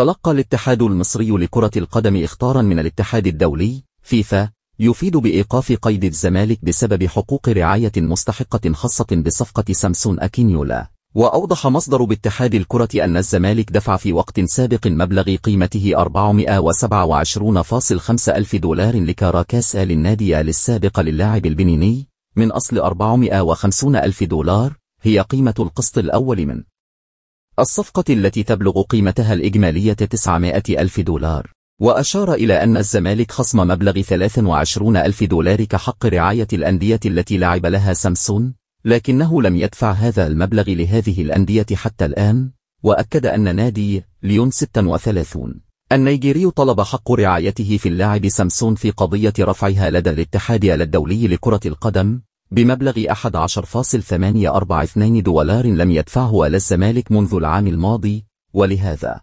تلقى الاتحاد المصري لكرة القدم إخطارا من الاتحاد الدولي فيفا يفيد بإيقاف قيد الزمالك بسبب حقوق رعاية مستحقة خاصة بصفقة سامسون أكينيولا. وأوضح مصدر باتحاد الكرة أن الزمالك دفع في وقت سابق مبلغ قيمته 427.5 ألف دولار لكاراكاس للنادي السابق للاعب البنيني من أصل 450 ألف دولار، هي قيمة القسط الأول من الصفقة التي تبلغ قيمتها الإجمالية 900 ألف دولار. وأشار إلى أن الزمالك خصم مبلغ 23 ألف دولار كحق رعاية الأندية التي لعب لها سامسون، لكنه لم يدفع هذا المبلغ لهذه الأندية حتى الآن. وأكد أن نادي ليون 36 النيجيري طلب حق رعايته في اللاعب سامسون في قضية رفعها لدى الاتحاد الدولي لكرة القدم بمبلغ 11.842 دولار لم يدفعه إلى الزمالك منذ العام الماضي، ولهذا